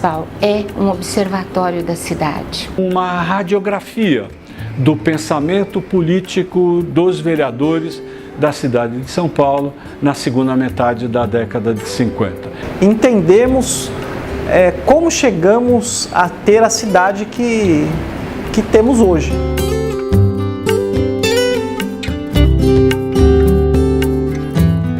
Municipal é um observatório da cidade. Uma radiografia do pensamento político dos vereadores da cidade de São Paulo na segunda metade da década de 50. Entendemos como chegamos a ter a cidade que temos hoje.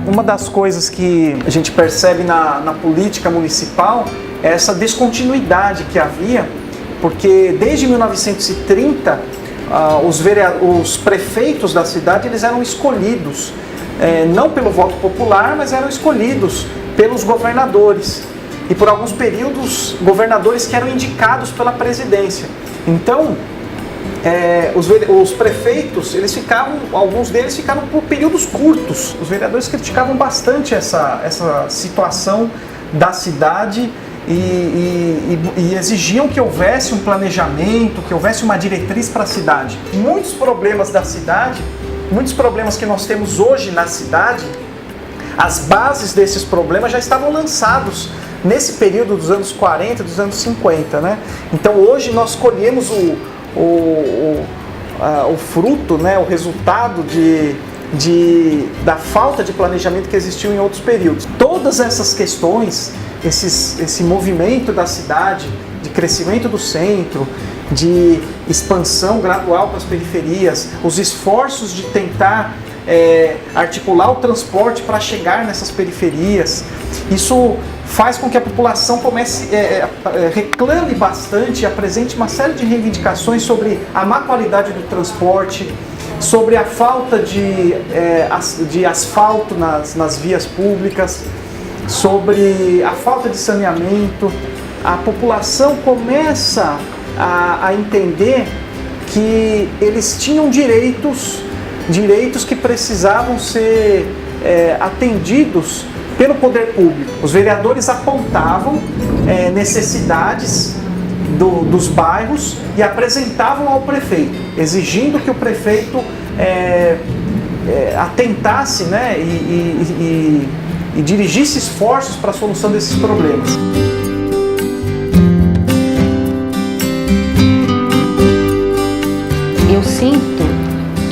Uma das coisas que a gente percebe na política municipal é essa descontinuidade que havia, porque desde 1930 os prefeitos da cidade eles eram escolhidos, não pelo voto popular, mas eram escolhidos pelos governadores. E por alguns períodos, governadores que eram indicados pela presidência. Então, os prefeitos, alguns deles ficaram por períodos curtos. Os vereadores criticavam bastante essa situação da cidade e exigiam que houvesse um planejamento, que houvesse uma diretriz para a cidade. Muitos problemas da cidade, muitos problemas que nós temos hoje na cidade, as bases desses problemas já estavam lançados nesse período dos anos 40, dos anos 50, né? Então hoje nós colhemos o fruto, né, o resultado da falta de planejamento que existiu em outros períodos. Todas essas questões, esse movimento da cidade, de crescimento do centro, de expansão gradual para as periferias, os esforços de tentar articular o transporte para chegar nessas periferias, isso faz com que a população reclame bastante, apresente uma série de reivindicações sobre a má qualidade do transporte, sobre a falta de asfalto nas vias públicas, sobre a falta de saneamento. A população começa a entender que eles tinham direitos que precisavam ser atendidos pelo poder público. Os vereadores apontavam necessidades dos bairros e apresentavam ao prefeito, exigindo que o prefeito atentasse, né, e dirigisse esforços para a solução desses problemas. Eu sinto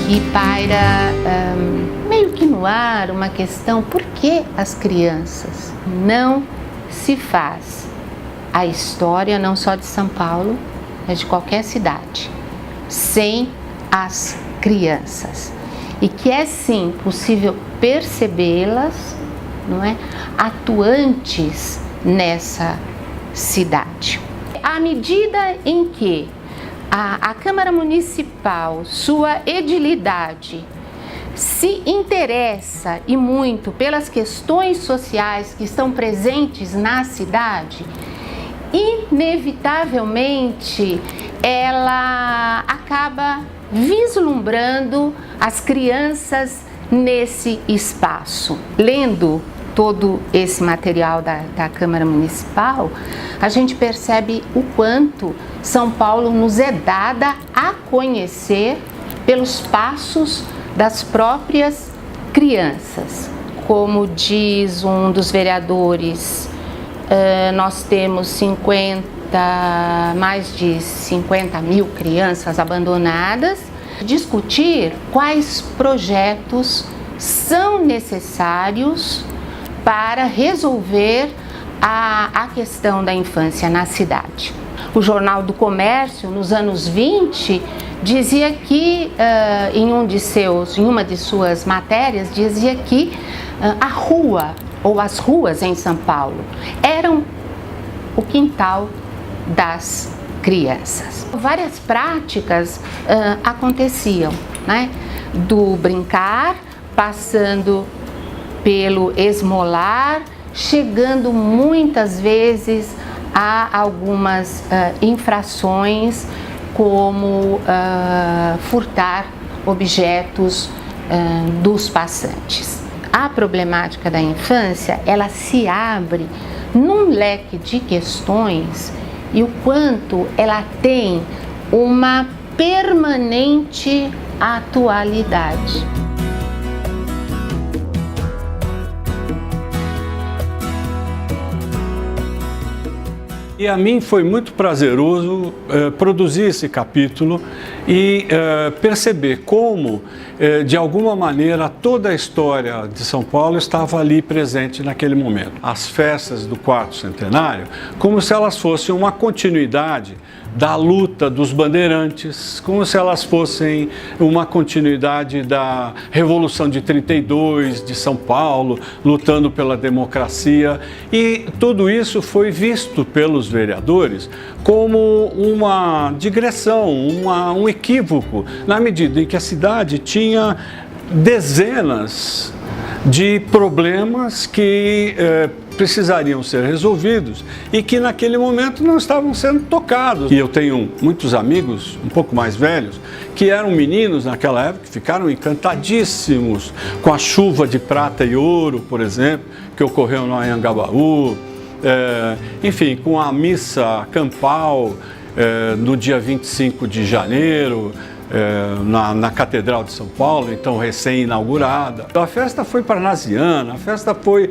que paira meio que no ar uma questão: por que as crianças? Não se faz a história não só de São Paulo, mas de qualquer cidade, sem as crianças. E que é sim possível percebê-las, não é, atuantes nessa cidade. À medida em que a Câmara Municipal, sua edilidade, se interessa e muito pelas questões sociais que estão presentes na cidade, inevitavelmente ela acaba vislumbrando as crianças nesse espaço. Lendo todo esse material da Câmara Municipal, a gente percebe o quanto São Paulo nos é dada a conhecer pelos passos das próprias crianças. Como diz um dos vereadores, nós temos mais de 50 mil crianças abandonadas. Discutir quais projetos são necessários para resolver a questão da infância na cidade. O Jornal do Comércio, nos anos 20, dizia que, em uma de suas matérias, dizia que a rua, ou as ruas em São Paulo, eram o quintal das crianças. Várias práticas aconteciam, né? Do brincar, passando pelo esmolar, chegando muitas vezes a algumas infrações, como furtar objetos dos passantes. A problemática da infância, ela se abre num leque de questões e o quanto ela tem uma permanente atualidade. E a mim foi muito prazeroso produzir esse capítulo e perceber como, de alguma maneira, toda a história de São Paulo estava ali presente naquele momento. As festas do quarto centenário, como se elas fossem uma continuidade da luta dos bandeirantes, como se elas fossem uma continuidade da Revolução de 32, de São Paulo, lutando pela democracia. E tudo isso foi visto pelos vereadores como uma digressão, um equívoco, na medida em que a cidade tinha dezenas de problemas que precisariam ser resolvidos e que naquele momento não estavam sendo tocados. E eu tenho muitos amigos um pouco mais velhos que eram meninos naquela época, que ficaram encantadíssimos com a chuva de prata e ouro, por exemplo, que ocorreu no Anhangabaú, enfim, com a missa campal no dia 25 de janeiro, na Catedral de São Paulo, então recém-inaugurada. A festa foi parnasiana, a festa foi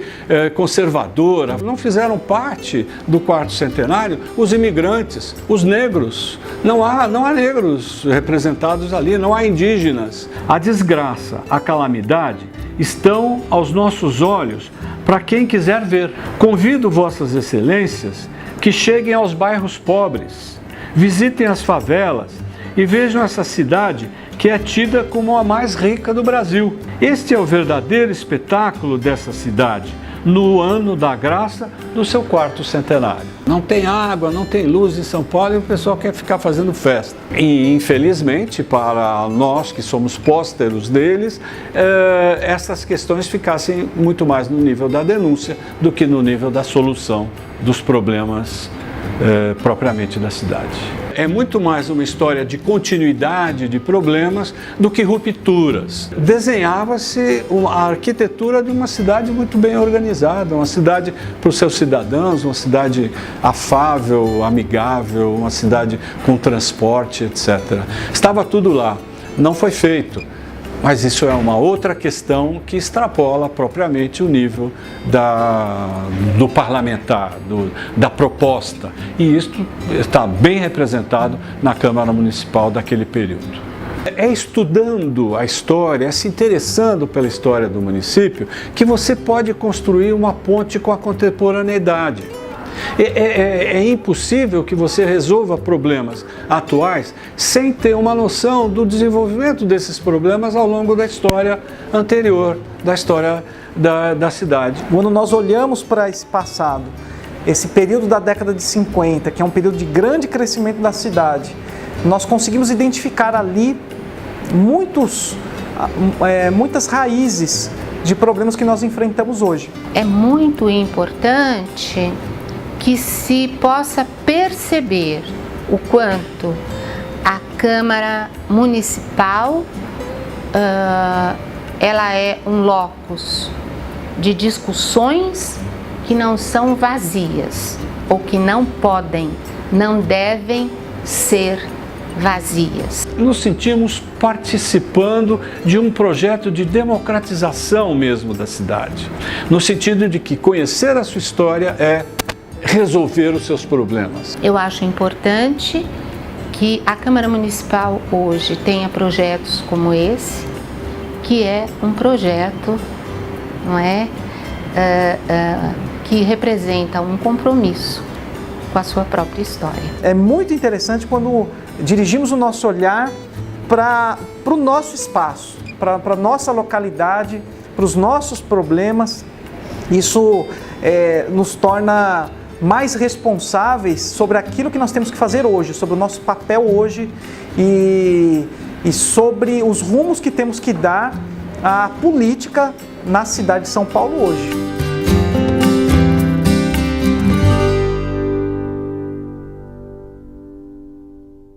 conservadora. Não fizeram parte do quarto centenário os imigrantes, os negros. Não há negros representados ali, não há indígenas. A desgraça, a calamidade estão aos nossos olhos para quem quiser ver. Convido Vossas Excelências que cheguem aos bairros pobres, visitem as favelas e vejam essa cidade que é tida como a mais rica do Brasil. Este é o verdadeiro espetáculo dessa cidade, no ano da graça do seu quarto centenário. Não tem água, não tem luz em São Paulo e o pessoal quer ficar fazendo festa. E, infelizmente, para nós que somos pósteros deles, essas questões ficassem muito mais no nível da denúncia do que no nível da solução dos problemas propriamente da cidade. É muito mais uma história de continuidade de problemas do que rupturas. Desenhava-se a arquitetura de uma cidade muito bem organizada, uma cidade para os seus cidadãos, uma cidade afável, amigável, uma cidade com transporte, etc. Estava tudo lá, não foi feito. Mas isso é uma outra questão que extrapola propriamente o nível do parlamentar, da proposta. E isso está bem representado na Câmara Municipal daquele período. É estudando a história, é se interessando pela história do município, que você pode construir uma ponte com a contemporaneidade. É impossível que você resolva problemas atuais sem ter uma noção do desenvolvimento desses problemas ao longo da história anterior, da história da cidade. Quando nós olhamos para esse passado, esse período da década de 50, que é um período de grande crescimento da cidade, nós conseguimos identificar ali muitas raízes de problemas que nós enfrentamos hoje. É muito importante que se possa perceber o quanto a Câmara Municipal ela é um locus de discussões que não são vazias ou que não podem, não devem ser vazias. Nos sentimos participando de um projeto de democratização mesmo da cidade, no sentido de que conhecer a sua história é resolver os seus problemas. Eu acho importante que a Câmara Municipal hoje tenha projetos como esse, que é um projeto, não é, que representa um compromisso com a sua própria história. É muito interessante quando dirigimos o nosso olhar para o nosso espaço, para a nossa localidade, para os nossos problemas. Isso nos torna mais responsáveis sobre aquilo que nós temos que fazer hoje, sobre o nosso papel hoje e sobre os rumos que temos que dar à política na cidade de São Paulo hoje.